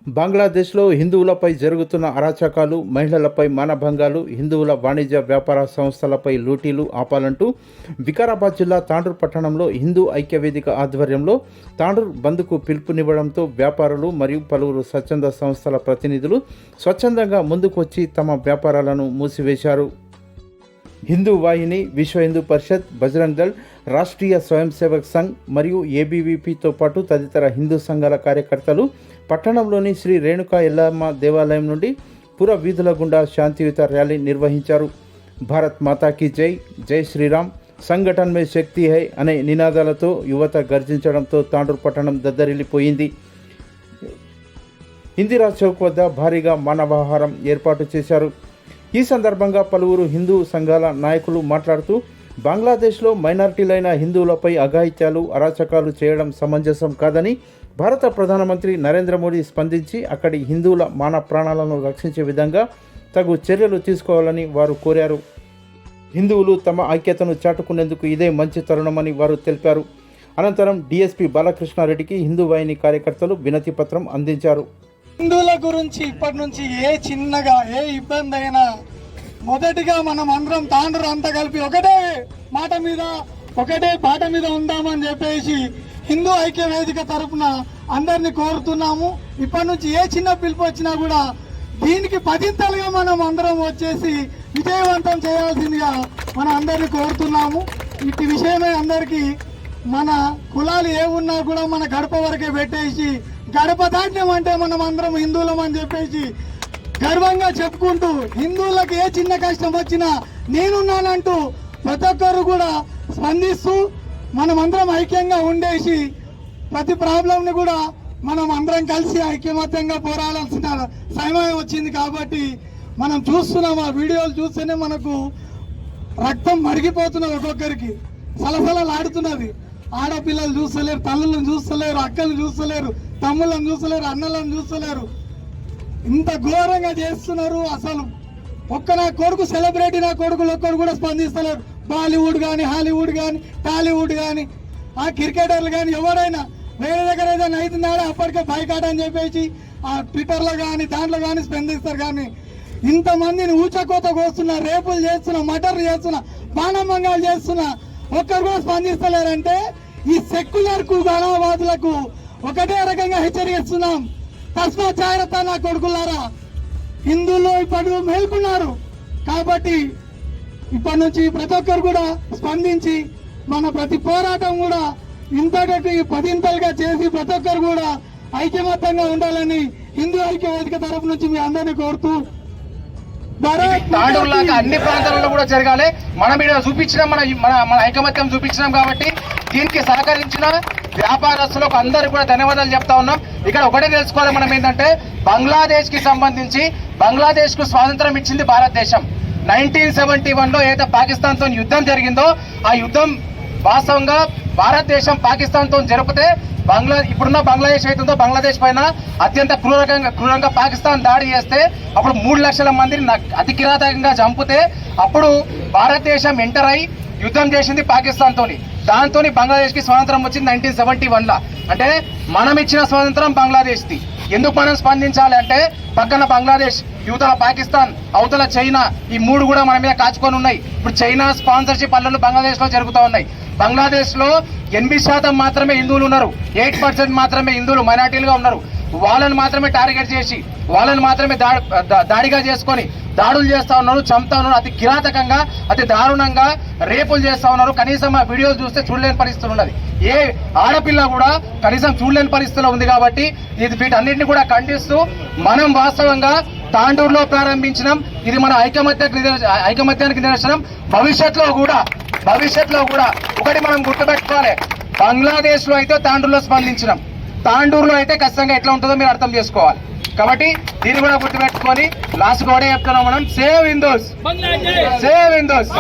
బంగ్లాదేశ్లో హిందువులపై జరుగుతున్న అరాచకాలు, మహిళలపై మానభంగాలు, హిందువుల వాణిజ్య వ్యాపార సంస్థలపై లూటీలు ఆపాలంటూ వికారాబాద్ జిల్లా తాండూర్ పట్టణంలో హిందూ ఐక్యవేదిక ఆధ్వర్యంలో తాండూర్ బంద్కు పిలుపునివ్వడంతో వ్యాపారులు మరియు పలువురు స్వచ్ఛంద సంస్థల ప్రతినిధులు స్వచ్ఛందంగా ముందుకు వచ్చి తమ వ్యాపారాలను మూసివేశారు. హిందూ వాహిని, విశ్వ హిందూ పరిషత్, బజరంగ్ దళ్, రాష్ట్రీయ స్వయం సేవక్ సంఘ్ మరియు ఏబీవీపీతో పాటు తదితర హిందూ సంఘాల కార్యకర్తలు పట్టణంలోని శ్రీ రేణుకా ఎల్లమ్మ దేవాలయం నుండి పుర వీధుల గుండా శాంతియుత ర్యాలీ నిర్వహించారు. భారత్ మాతాకి జై, జై శ్రీరామ్, సంఘటన్ మే శక్తి హై అనే నినాదాలతో యువత గర్జించడంతో తాండూర్ పట్టణం దద్దరిల్లిపోయింది. ఇందిరా చౌక్ వద్ద భారీగా మానవాహారం ఏర్పాటు చేశారు. ఈ సందర్భంగా పలువురు హిందూ సంఘాల నాయకులు మాట్లాడుతూ బంగ్లాదేశ్లో మైనారిటీలైన హిందువులపై అఘాయిత్యాలు, అరాచకాలు చేయడం సమంజసం కాదని భారత ప్రధానమంత్రి నరేంద్ర మోడీ స్పందించి అక్కడి హిందువుల మాన ప్రాణాలను రక్షించే విధంగా తగు చర్యలు తీసుకోవాలని వారు కోరారు. హిందువులు తమ ఐక్యతను చాటుకునేందుకు ఇదే మంచి తరుణమని వారు తెలిపారు. అనంతరం డిఎస్పీ బాలకృష్ణారెడ్డికి హిందూ వాహిని కార్యకర్తలు వినతి పత్రం అందించారు. హిందువుల గురించి ఇప్పటి నుంచి ఏ చిన్నగా ఏ ఇబ్బంది అయినా మొదటిగా మనం అందరం తాండూరు అంతా కలిపి ఒకటే మాట మీద ఒకటే బాట మీద ఉందామని చెప్పేసి హిందూ ఐక్య వేదిక తరఫున అందరినీ కోరుతున్నాము. ఇప్పటి నుంచి ఏ చిన్న పిలుపు వచ్చినా కూడా దీనికి పదింతలుగా మనం అందరం వచ్చేసి విజయవంతం చేయాల్సిందిగా మనం అందరినీ కోరుతున్నాము. ఇటు విషయమే అందరికీ మన కులాలు ఏ ఉన్నా కూడా మన గడప వరకే పెట్టేసి గడప దాట్యం అంటే మనం అందరం హిందువులం అని చెప్పేసి గర్వంగా చెప్పుకుంటూ హిందువులకు ఏ చిన్న కష్టం వచ్చినా నేనున్నానంటూ ప్రతి ఒక్కరు కూడా స్పందిస్తూ మనం అందరం ఐక్యంగా ఉండేసి ప్రతి ప్రాబ్లంని కూడా మనం అందరం కలిసి ఐక్యమత్యంగా పోరాడాల్సిన సమయం వచ్చింది. కాబట్టి మనం చూస్తున్నాం, ఆ వీడియోలు చూస్తేనే మనకు రక్తం మరిగిపోతున్నది, ఒక్కొక్కరికి సలసలలాడుతున్నది. ఆడపిల్లలు చూస్తలేరు, తల్లులను చూస్తలేరు, అక్కలు చూస్తలేరు, తమ్ముళ్ళని చూస్తలేరు, అన్నలను చూస్తలేరు. ఇంత ఘోరంగా చేస్తున్నారు. అసలు నా కొడుకు సెలబ్రిటీ, నా కొడుకులు ఒక్కరు కూడా స్పందిస్తలేరు. బాలీవుడ్ కానీ, హాలీవుడ్ కానీ, టాలీవుడ్ కానీ, ఆ క్రికెటర్లు కానీ ఎవరైనా వేరే దగ్గర ఏదైనా అవుతున్నాడో అప్పటికే బైకాట్ అని చెప్పేసి ఆ ట్విట్టర్లో కానీ దాంట్లో కానీ స్పందిస్తారు. కానీ ఇంతమందిని ఊచకోత కోస్తున్నా, రేపులు చేస్తున్నా, మర్డర్లు చేస్తున్నా, బాణమంగాలు చేస్తున్నా, ఒక్కరు కూడా స్పందిస్తలేరంటే ఈ సెక్యులర్ కు గణవాదులకు ఒకటే రకంగా హెచ్చరిస్తున్నాం. తస్మా జాగ్రత్త నా కొడుకులారా, హిందువులు ఇప్పుడు మేల్కొన్నారు. కాబట్టి ఇప్పటి నుంచి ప్రతి ఒక్కరు కూడా స్పందించి మన ప్రతి పోరాటం కూడా ఇంతటి పదింతలుగా చేసి ప్రతి ఒక్కరు కూడా ఐక్యమత్యంగా ఉండాలని హిందూ ఐక్య వేదిక తరఫు నుంచి మీ అందరినీ కోరుతూ తాండూరు లాగా అన్ని ప్రాంతాలలో కూడా జరగాలి. మనం ఇక్కడ చూపించినాం, మన ఐకమత్యం చూపించినాం. కాబట్టి దీనికి సహకరించిన వ్యాపారస్తులకు అందరూ కూడా ధన్యవాదాలు చెప్తా ఉన్నాం. ఇక్కడ ఒకటే తెలుసుకోవాలి మనం ఏంటంటే బంగ్లాదేశ్ కి సంబంధించి బంగ్లాదేశ్ కు స్వాతంత్రం ఇచ్చింది భారతదేశం. 1971లో ఏదైతే పాకిస్తాన్ తో యుద్ధం జరిగిందో ఆ యుద్ధం వాస్తవంగా భారతదేశం పాకిస్తాన్ తో జరిపితే ఇప్పుడున్న బంగ్లాదేశ్ అవుతుందో బంగ్లాదేశ్ పైన అత్యంత క్రూరంగా పాకిస్తాన్ దాడి చేస్తే అప్పుడు 3 లక్షల మందిని అతి కిరాతకంగా చంపితే అప్పుడు భారతదేశం ఎంటర్ అయి యుద్ధం చేసింది పాకిస్తాన్ తోని. దాంతో బంగ్లాదేశ్ కి స్వాతంత్రం వచ్చింది 1971లో. అంటే మనం ఇచ్చిన స్వాతంత్రం బంగ్లాదేశ్ ది. ఎందుకు మనం స్పందించాలి అంటే పక్కన బంగ్లాదేశ్, యువతల పాకిస్తాన్, అవతల చైనా, ఈ 3 కూడా మన మీద కాచుకొని ఉన్నాయి. ఇప్పుడు చైనా స్పాన్సర్షిప్ అల్లర్లు బంగ్లాదేశ్ లో జరుగుతూ ఉన్నాయి. బంగ్లాదేశ్ లో 8% మాత్రమే హిందువులు ఉన్నారు, 8% మాత్రమే హిందువులు మైనార్టీలుగా ఉన్నారు. వాళ్ళని మాత్రమే టార్గెట్ చేసి వాళ్ళని మాత్రమే దాడిగా చేసుకొని దాడులు చేస్తా ఉన్నారు, చంపుతా ఉన్నారు. అతి కిరాతకంగా అతి దారుణంగా రేపులు చేస్తా ఉన్నారు. కనీసం ఆ వీడియోలు చూస్తే చూడలేని పరిస్థితులు ఉన్నది. ఏ ఆడపిల్ల కూడా కనీసం చూడలేని పరిస్థితిలో ఉంది. కాబట్టి వీటన్నిటిని కూడా ఖండిస్తూ మనం వాస్తవంగా తాండూరులో ప్రారంభించినాం. ఇది మన ఐకమత్యానికి నిదర్శనం. భవిష్యత్తులో కూడా ఒకటి మనం గుర్తుపెట్టుకోవాలి, బంగ్లాదేశ్ లో అయితే తాండూరులో స్పందించినాం, తాండూరులో అయితే ఖచ్చితంగా ఎట్లా ఉంటుందో మీరు అర్థం చేసుకోవాలి. కాబట్టి దీన్ని కూడా గుర్తుపెట్టుకొని లాస్ట్ కూడా చెప్తున్నాం మనం, సేవ్ హిందూస్, సేవ్ హిందూస్.